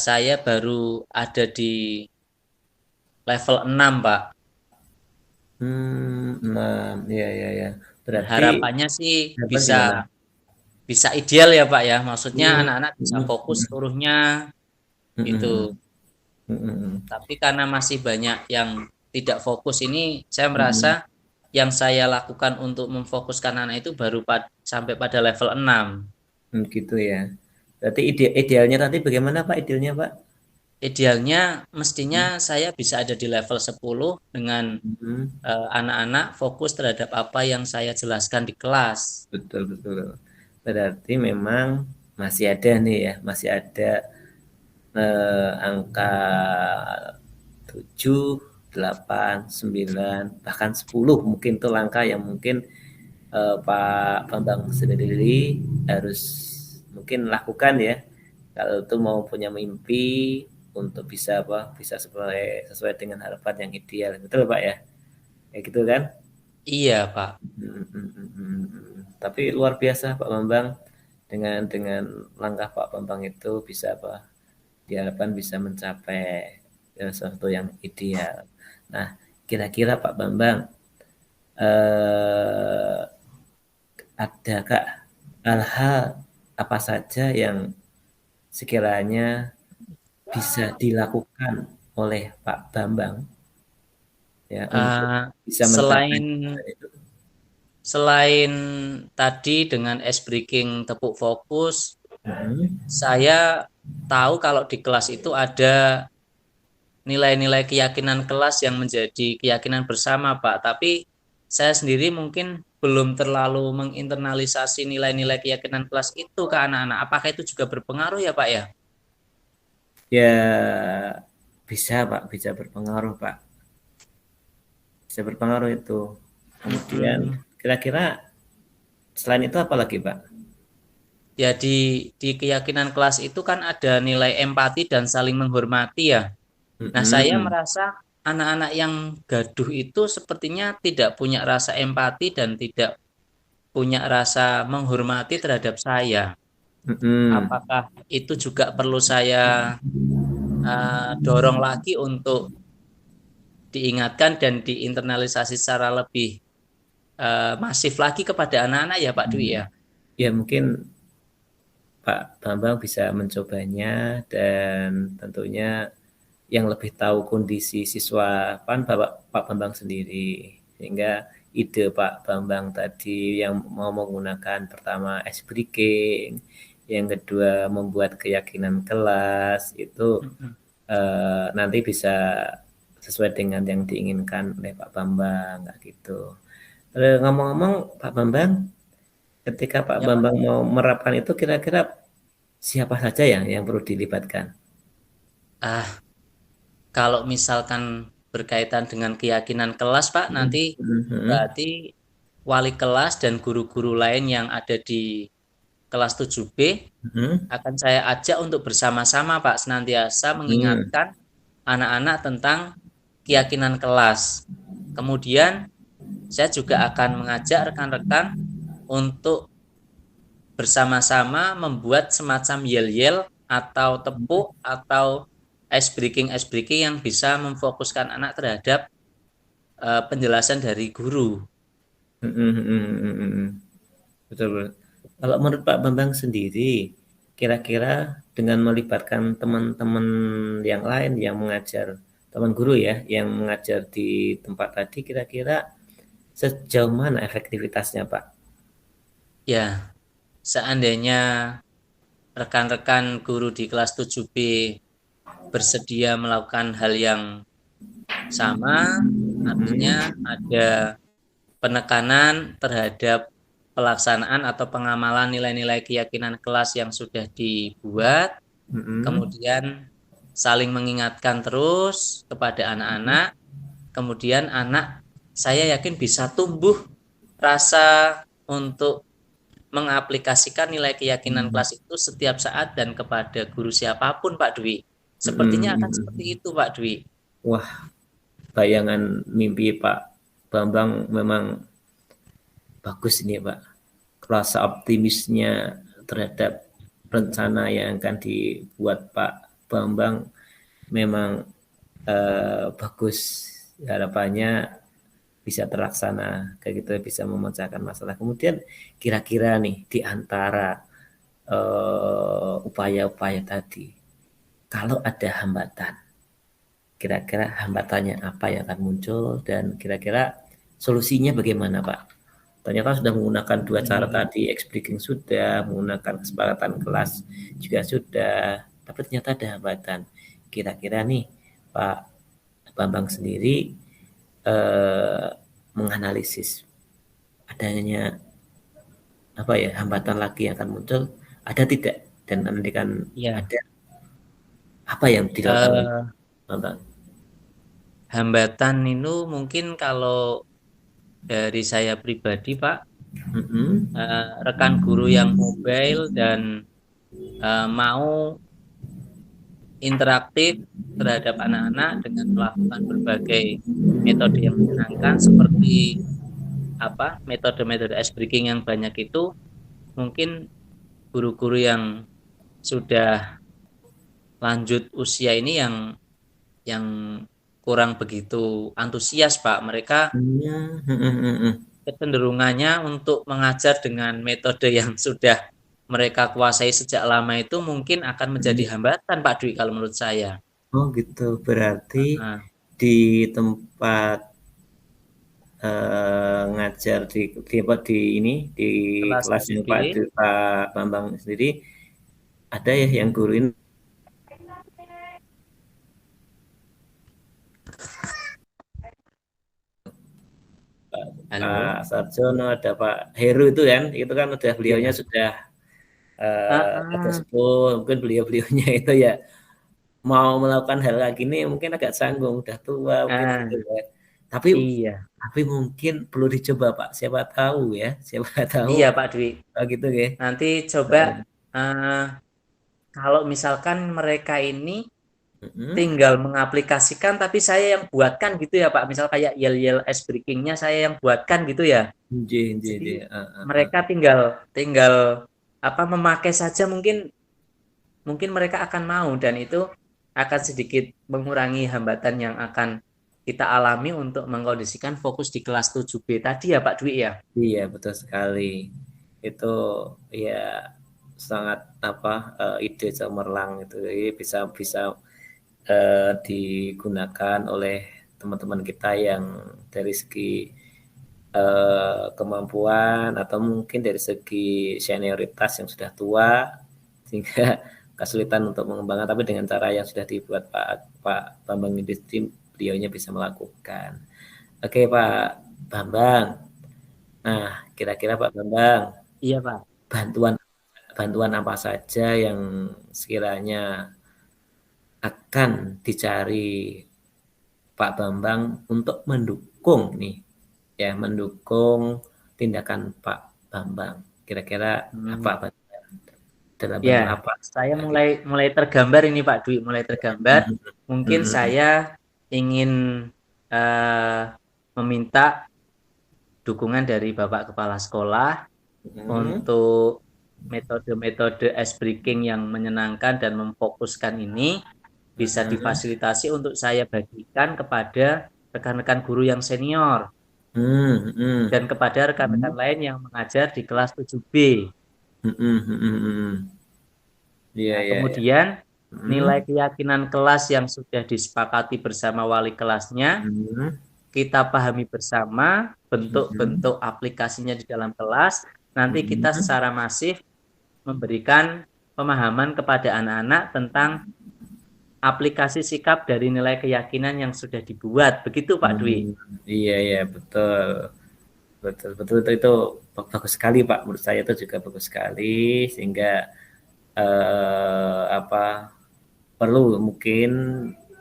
saya baru ada di level 6 Pak. Enam, ya, ya, ya. Dan Berarti harapannya sih harapan bisa gimana? bisa ideal ya Pak ya. Maksudnya Hmm, anak-anak bisa hmm, fokus hmm, seluruhnya hmm, hmm, gitu. hmm, hmm, Tapi karena masih banyak yang tidak fokus ini, saya merasa hmm, yang saya lakukan untuk memfokuskan anak itu baru sampai pada level 6. gitu ya. Berarti idealnya nanti bagaimana Pak? Idealnya Pak? Idealnya mestinya Hmm, saya bisa ada di level 10 dengan hmm, anak-anak fokus terhadap apa yang saya jelaskan di kelas. betul, betul. Berarti memang masih ada nih ya, masih ada angka 7, 8, 9, bahkan 10 mungkin itu langkah yang mungkin Pak Bambang sendiri harus mungkin lakukan ya. Kalau itu mau punya mimpi untuk bisa sesuai sesuai dengan harapan yang ideal. Betul Pak ya? Kayak gitu kan? Iya, Pak. Tapi luar biasa Pak Bambang, dengan langkah Pak Bambang itu bisa diharapkan bisa mencapai sesuatu yang ideal. Nah, kira-kira Pak Bambang, eh, adakah hal-hal apa saja yang sekiranya bisa dilakukan oleh Pak Bambang ya untuk Eh, bisa mencapai selain tujuan itu? selain tadi dengan ice breaking tepuk fokus, Mhm, saya tahu kalau di kelas itu ada nilai-nilai keyakinan kelas yang menjadi keyakinan bersama, Pak. Tapi saya sendiri mungkin belum terlalu menginternalisasi nilai-nilai keyakinan kelas itu ke anak-anak. Apakah itu juga berpengaruh ya, Pak ya? ya bisa Pak, bisa berpengaruh Pak, bisa berpengaruh itu. Kemudian Mm-mm. kira-kira selain itu apa lagi Pak? Ya di keyakinan kelas itu kan ada nilai empati dan saling menghormati ya. Nah, saya Mhm, merasa anak-anak yang gaduh itu sepertinya tidak punya rasa empati dan tidak punya rasa menghormati terhadap saya. mhm, Apakah itu juga perlu saya dorong lagi untuk diingatkan dan diinternalisasi secara lebih masif lagi kepada anak-anak ya Pak Dwi ya? ya mungkin Pak Bambang bisa mencobanya dan tentunya yang lebih tahu kondisi siswa kan Pak Bambang sendiri. Sehingga ide Pak Bambang tadi yang mau menggunakan pertama ice breaking, yang kedua membuat keyakinan kelas itu Mm-mm. nanti bisa sesuai dengan yang diinginkan oleh Pak Bambang, kayak gitu. Ngomong-ngomong Pak Bambang, ketika Pak Ya, Pak. Bambang mau menerapkan itu kira-kira siapa saja yang perlu dilibatkan? Kalau misalkan berkaitan dengan keyakinan kelas, Pak, nanti Mhm. berarti wali kelas dan guru-guru lain yang ada di kelas 7B Mhm. akan saya ajak untuk bersama-sama, Pak, senantiasa Mhm. mengingatkan anak-anak tentang keyakinan kelas. Kemudian saya juga akan mengajak rekan-rekan untuk bersama-sama membuat semacam yel-yel atau tepuk atau ice breaking yang bisa memfokuskan anak terhadap penjelasan dari guru. Mhm. Mhm. Betul, betul. Kalau menurut Pak Bambang sendiri, kira-kira dengan melibatkan teman-teman yang lain yang mengajar, teman guru ya, yang mengajar di tempat tadi, kira-kira sejauh mana efektivitasnya, Pak? Ya, seandainya rekan-rekan guru di kelas 7B bersedia melakukan hal yang sama, artinya Mhm. ada penekanan terhadap pelaksanaan atau pengamalan nilai-nilai keyakinan kelas yang sudah dibuat, Mhm. kemudian saling mengingatkan terus kepada anak-anak, kemudian anak saya yakin bisa tumbuh rasa untuk mengaplikasikan nilai keyakinan Mhm. kelas itu setiap saat dan kepada guru siapapun, Pak Dwi. Sepertinya akan seperti Mhm. itu, Pak Dwi. Wah, bayangan mimpi Pak Bambang memang bagus ini, Pak. Rasa optimisnya terhadap rencana yang akan dibuat Pak Bambang memang bagus. Harapannya bisa terlaksana, kayak gitu bisa memecahkan masalah. Kemudian kira-kira nih di antara upaya-upaya tadi, kalau ada hambatan, kira-kira hambatannya apa yang akan muncul dan kira-kira solusinya bagaimana, Pak? Ternyata sudah menggunakan dua cara Hmm. tadi, X-Breaking sudah, menggunakan kesepakatan kelas juga sudah, tapi ternyata ada hambatan. Kira-kira nih, Pak Bambang sendiri eh, menganalisis adanya apa ya hambatan lagi yang akan muncul, ada tidak? Dan nanti kan Ya, ada apa yang dilakukan oleh eh, Bambang? hambatan itu mungkin kalau dari saya pribadi, Pak, Mm-mm. rekan guru yang mobile dan mau interaktif terhadap anak-anak dengan melakukan berbagai metode yang menyenangkan seperti metode-metode ice breaking yang banyak itu mungkin guru-guru yang sudah lanjut usia ini yang kurang begitu antusias, Pak. Mereka Mm-mm. kecenderungannya untuk mengajar dengan metode yang sudah mereka kuasai sejak lama itu mungkin akan menjadi hambatan, Pak Dwi, kalau menurut saya. Oh gitu, berarti Nah, di tempat ngajar di ini di kelas kelas yang 7B, Pak Bambang sendiri ada ya yang guru ini halo. Pak Sarjono, ada Pak Heru itu kan udah beliaunya Ya. sudah ada Ah, sepuh, mungkin beliau-beliaunya itu ya mau melakukan hal kayak gini mungkin agak canggung, udah tua mungkin gitu ah, ya. Tapi iya. tapi mungkin perlu dicoba Pak, siapa tahu ya, siapa tahu Iya, Pak Dwi. gitu ya. Nanti coba eh, kalau misalkan mereka ini Mm-mm. tinggal mengaplikasikan tapi saya yang buatkan gitu ya, Pak. Misal kayak yel-yel ice breaking-nya saya yang buatkan gitu ya. Nggih, nggih, Jadi nggih. mereka tinggal tinggal memakai saja, mungkin mungkin mereka akan mau, dan itu akan sedikit mengurangi hambatan yang akan kita alami untuk mengkondisikan fokus di kelas 7B tadi ya, Pak Dwi ya. Iya, betul sekali. Itu ya sangat ide cemerlang itu. Jadi bisa bisa digunakan oleh teman-teman kita yang dari segi kemampuan atau mungkin dari segi senioritas yang sudah tua sehingga kesulitan untuk mengembangkan tapi dengan cara yang sudah dibuat Pak Bambang ini beliaunya bisa melakukan. Oke Pak Bambang. Nah, kira-kira Pak Bambang, Iya, Pak. bantuan bantuan apa saja yang sekiranya akan dicari Pak Bambang untuk mendukung nih, ya mendukung tindakan Pak Bambang. Kira-kira apa Hmm. Pak? Dalam bentuk Ya, apa? saya Ya, gitu. mulai tergambar ini Pak Dwi, mulai tergambar. Mhm, Mungkin mhm, saya ingin eh, meminta dukungan dari Bapak Kepala Sekolah mhm, untuk metode-metode ice breaking yang menyenangkan dan memfokuskan ini bisa mhm, difasilitasi untuk saya bagikan kepada rekan-rekan guru yang senior mhm, dan kepada rekan-rekan mhm, lain yang mengajar di kelas 7B. mhm, mhm, mhm. Iya, Nah, iya, iya. kemudian Mhm, nilai keyakinan kelas yang sudah disepakati bersama wali kelasnya, mhm, kita pahami bersama mhm, bentuk-bentuk aplikasinya di dalam kelas. Nanti kita mhm. secara masif memberikan pemahaman kepada anak-anak tentang aplikasi sikap dari nilai keyakinan yang sudah dibuat. Begitu, Pak Dwi. Iya, iya, betul. Betul, betul, itu bagus sekali Pak. Menurut saya itu juga bagus sekali sehingga apa perlu mungkin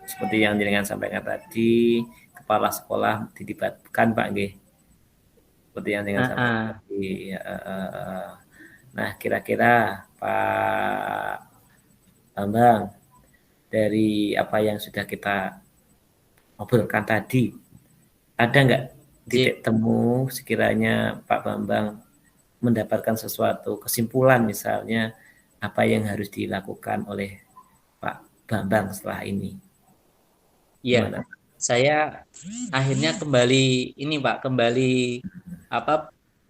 seperti yang jenengan sampaikan tadi, kepala sekolah dilibatkan Pak nggih. Seperti yang jenengan sampaikan tadi. Nah, kira-kira Pak Bambang dari apa yang sudah kita obrolkan tadi, ada nggak Ji. titik temu sekiranya Pak Bambang mendapatkan sesuatu kesimpulan misalnya apa yang harus dilakukan oleh Pak Bambang setelah ini? Ya, Gimana? saya akhirnya kembali ini Pak, kembali apa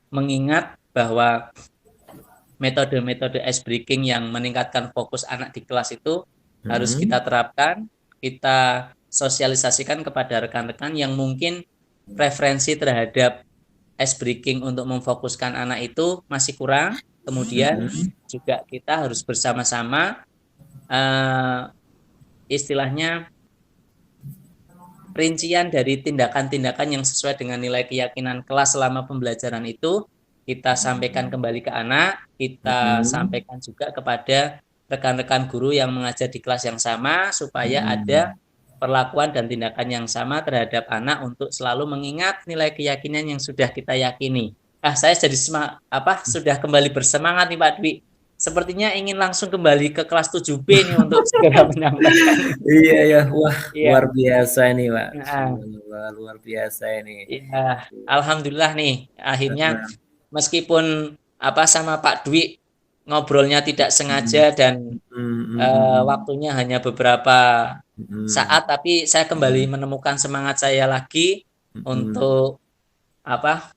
mengingat bahwa metode-metode ice breaking yang meningkatkan fokus anak di kelas itu harus Hmm, kita terapkan, kita sosialisasikan kepada rekan-rekan yang mungkin preferensi terhadap ice breaking untuk memfokuskan anak itu masih kurang. Kemudian hmm, juga kita harus bersama-sama eh, istilahnya rincian dari tindakan-tindakan yang sesuai dengan nilai keyakinan kelas selama pembelajaran itu kita sampaikan kembali ke anak, kita hmm, sampaikan juga kepada rekan-rekan guru yang mengajar di kelas yang sama supaya ada hmm. perlakuan dan tindakan yang sama terhadap anak untuk selalu mengingat nilai keyakinan yang sudah kita yakini. Saya jadi sudah kembali bersemangat nih Pak Dwi. Sepertinya ingin langsung kembali ke kelas 7B nih untuk segera menyampaikan. Iya ya, wah luar Iya. biasa ini Pak. Nah, Subhanallah, luar biasa ini. iya, alhamdulillah nih. Akhirnya meskipun sama Pak Dwi ngobrolnya tidak sengaja Hmm, dan hmm, hmm, waktunya hanya beberapa hmm, saat, tapi saya kembali menemukan semangat saya lagi hmm. untuk apa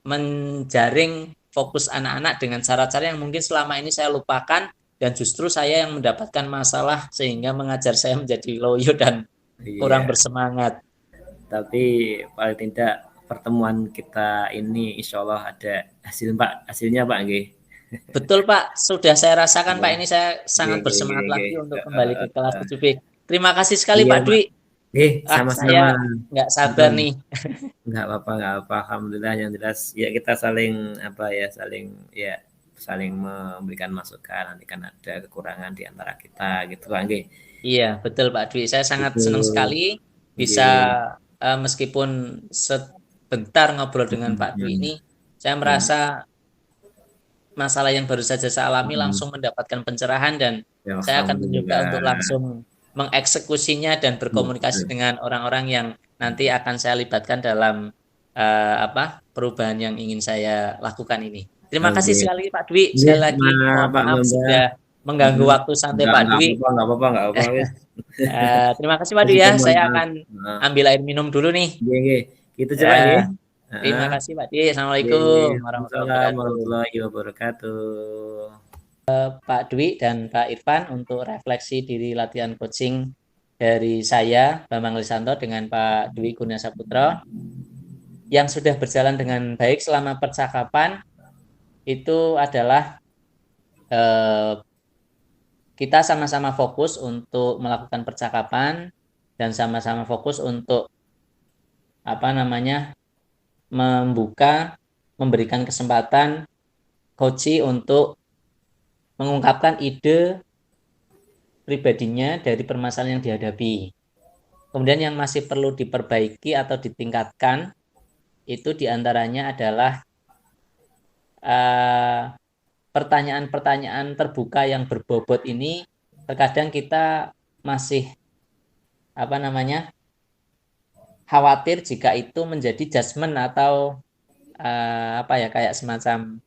menjaring fokus anak-anak dengan cara-cara yang mungkin selama ini saya lupakan dan justru saya yang mendapatkan masalah sehingga mengajar saya menjadi loyo dan kurang Iya, bersemangat. tapi paling tidak pertemuan kita ini insya Allah ada hasilnya Pak nggih. Betul Pak, sudah saya rasakan Pak, Iya, ini saya nggih, sangat nggih, nggih, bersemangat nggih. lagi untuk kembali ke kelas 7B. Terima kasih sekali Iya Pak Pak, Dwi. nggih sama-sama. Saya nggak sabar Heeh. nih. Nggak apa-apa, nggak apa. Alhamdulillah yang jelas ya kita saling apa ya, saling memberikan masukan. Nanti kan ada kekurangan di antara kita gitu kan, nggih. Iya, betul Pak Dwi. Saya sangat Itu senang sekali bisa nggih. meskipun sebentar ngobrol dengan Mhm, Pak Dwi ini, saya mhm, merasa masalah yang baru saja saya alami mhm. langsung mendapatkan pencerahan dan Ya saya akan mencoba untuk alhamdulillah. langsung mengeksekusinya dan berkomunikasi Mhm, dengan orang-orang yang nanti akan saya libatkan dalam perubahan yang ingin saya lakukan ini. Terima kasih oke. sekali Pak Dwi. Nggih, Sekali lagi mohon Pak maaf Bambang. sudah mengganggu Mhm. waktu santai Pak Nggak Dwi. apa-apa, nggak apa-apa, nggak apa-apa, wis. Terima kasih Pak Saya Dwi juga ya. mohon Saya maaf. akan Heeh. ambil air minum dulu nih. Nggih, nggih. Gitu aja, Pak, Ya, nggih. terima Heeh. kasih Pak Dwi. Nggih. Assalamualaikum warahmatullahi Waalaikumsalam wabarakatuh. warahmatullahi wabarakatuh. Pak Dwi dan Pak Irfan untuk refleksi diri latihan coaching dari saya, Bambang Lisanto dengan Pak Dwi Kurnia Saputra yang sudah berjalan dengan baik selama percakapan itu adalah eh, kita sama-sama fokus untuk melakukan percakapan dan sama-sama fokus untuk memberikan kesempatan coach untuk mengungkapkan ide pribadinya dari permasalahan yang dihadapi. Kemudian yang masih perlu diperbaiki atau ditingkatkan itu diantaranya adalah pertanyaan-pertanyaan terbuka yang berbobot ini terkadang kita masih khawatir jika itu menjadi judgement atau kayak semacam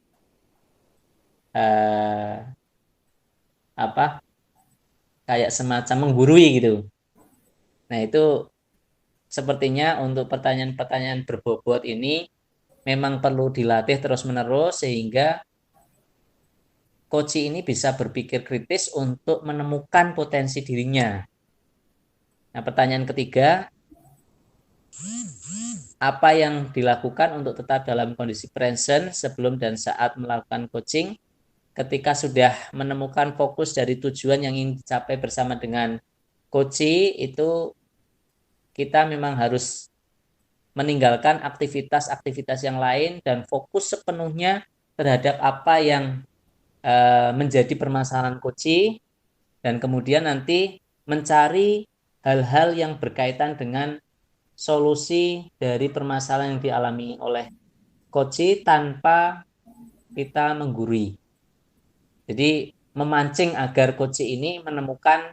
kayak semacam menggurui gitu. Nah, itu sepertinya untuk pertanyaan-pertanyaan berbobot ini memang perlu dilatih terus-menerus sehingga coach ini bisa berpikir kritis untuk menemukan potensi dirinya. Nah, pertanyaan ketiga, apa yang dilakukan untuk tetap dalam kondisi present sebelum dan saat melakukan coaching? Ketika sudah menemukan fokus dari tujuan yang ingin dicapai bersama dengan coach, itu kita memang harus meninggalkan aktivitas-aktivitas yang lain dan fokus sepenuhnya terhadap apa yang menjadi permasalahan coach, dan kemudian nanti mencari hal-hal yang berkaitan dengan solusi dari permasalahan yang dialami oleh coach tanpa kita menggurui. Jadi memancing agar coach ini menemukan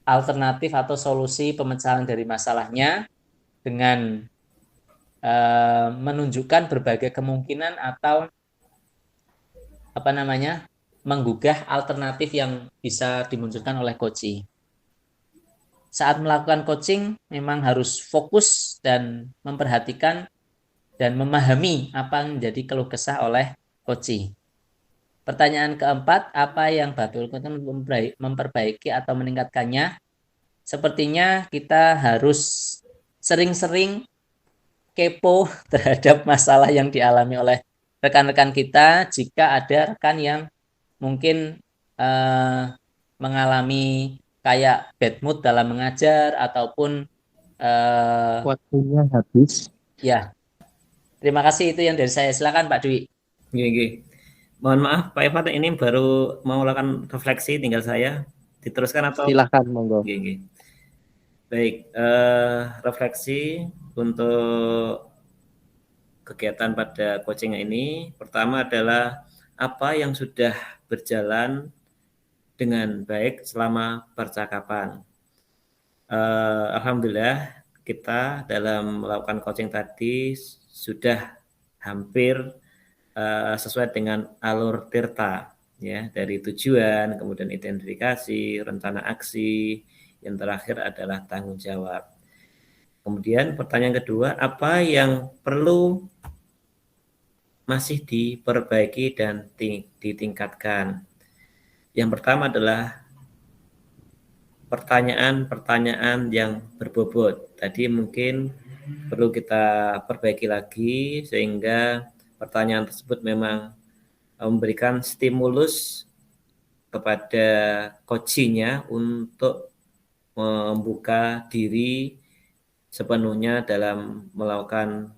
alternatif atau solusi pemecahan dari masalahnya dengan menunjukkan berbagai kemungkinan atau menggugah alternatif yang bisa dimunculkan oleh coach. Saat melakukan coaching memang harus fokus dan memperhatikan dan memahami apa yang menjadi keluh kesah oleh coach. Pertanyaan keempat, apa yang Bapak lakukan memperbaiki atau meningkatkannya? Sepertinya kita harus sering-sering kepo terhadap masalah yang dialami oleh rekan-rekan kita. Jika ada rekan yang mungkin mengalami kayak bad mood dalam mengajar ataupun waktunya habis. Ya, terima kasih, itu yang dari saya. Silakan Pak Dwi. Gini. Mohon maaf Pak Evan, ini baru mau melakukan refleksi, tinggal saya diteruskan atau? Silakan, monggo. Gini. Baik, refleksi untuk kegiatan pada coaching ini. Pertama adalah apa yang sudah berjalan dengan baik selama percakapan. Alhamdulillah kita dalam melakukan coaching tadi sudah hampir sesuai dengan alur Tirta, ya, dari tujuan, kemudian identifikasi, rencana aksi, yang terakhir adalah tanggung jawab. Kemudian pertanyaan kedua, apa yang perlu masih diperbaiki dan ditingkatkan? Yang pertama adalah pertanyaan-pertanyaan yang berbobot. Tadi mungkin perlu kita perbaiki lagi sehingga pertanyaan tersebut memang memberikan stimulus kepada coaching-nya untuk membuka diri sepenuhnya dalam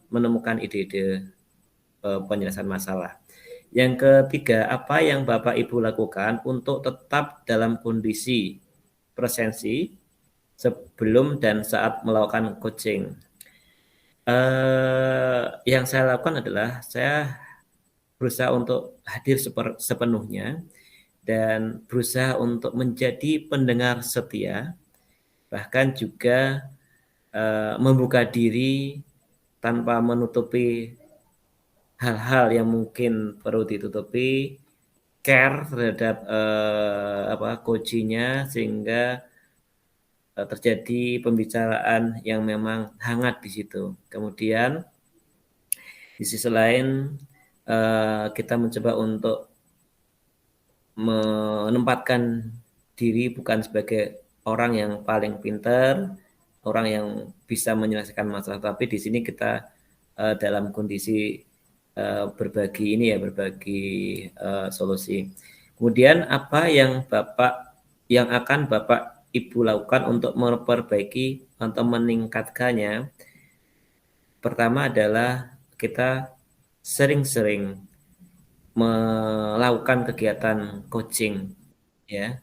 menemukan ide-ide penyelesaian masalah. Yang ketiga, apa yang Bapak Ibu lakukan untuk tetap dalam kondisi presensi sebelum dan saat melakukan coaching? Yang saya lakukan adalah saya berusaha untuk hadir sepenuhnya dan berusaha untuk menjadi pendengar setia, bahkan juga membuka diri tanpa menutupi hal-hal yang mungkin perlu ditutupi, care terhadap coaching-nya sehingga terjadi pembicaraan yang memang hangat di situ. Kemudian di sisi lain kita mencoba untuk menempatkan diri bukan sebagai orang yang paling pintar, orang yang bisa menyelesaikan masalah, tapi di sini kita dalam kondisi berbagi solusi. Kemudian apa yang akan Bapak Ibu lakukan untuk memperbaiki atau meningkatkannya? Pertama adalah kita sering-sering melakukan kegiatan coaching ya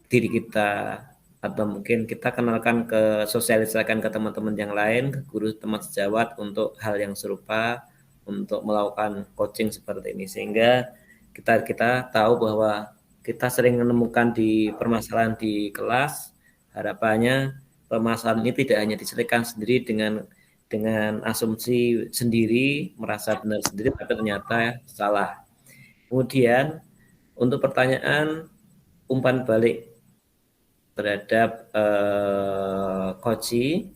diri kita, atau mungkin kita kenalkan sosialisasikan ke teman-teman yang lain, ke guru teman sejawat untuk hal yang serupa, untuk melakukan coaching seperti ini, sehingga kita tahu bahwa kita sering menemukan di permasalahan di kelas. Harapannya permasalahan ini tidak hanya diselesaikan sendiri dengan asumsi sendiri, merasa benar sendiri, tapi ternyata salah. Kemudian untuk pertanyaan umpan balik terhadap Koci,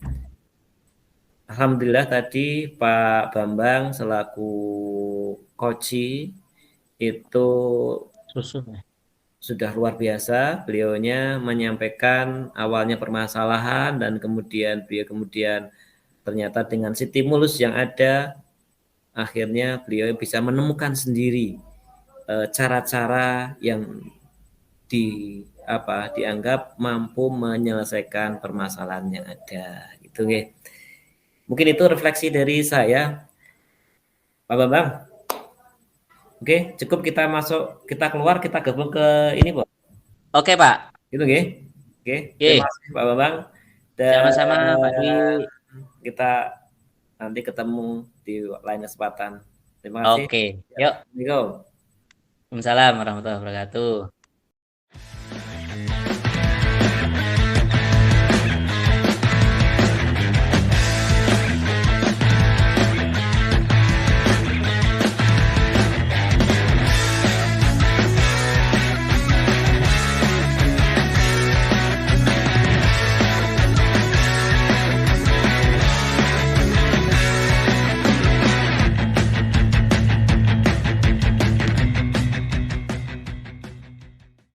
alhamdulillah tadi Pak Bambang selaku Koci itu sudah luar biasa. Beliaunya menyampaikan awalnya permasalahan dan kemudian ternyata dengan stimulus yang ada, akhirnya beliau bisa menemukan sendiri cara-cara yang dianggap mampu menyelesaikan permasalahan yang ada. Gitu nggih. Mungkin itu refleksi dari saya, Pak Bambang. Oke, cukup kita keluar, kita gabung ke ini, Pak. Oke, Pak. Gitu nggih. Oke, terima kasih Pak Bambang. Dan sama-sama, Pak Dwi. Kita nanti ketemu di lain kesempatan. Terima kasih. Oke, yuk. Assalamualaikum. Waalaikumsalam warahmatullahi wabarakatuh.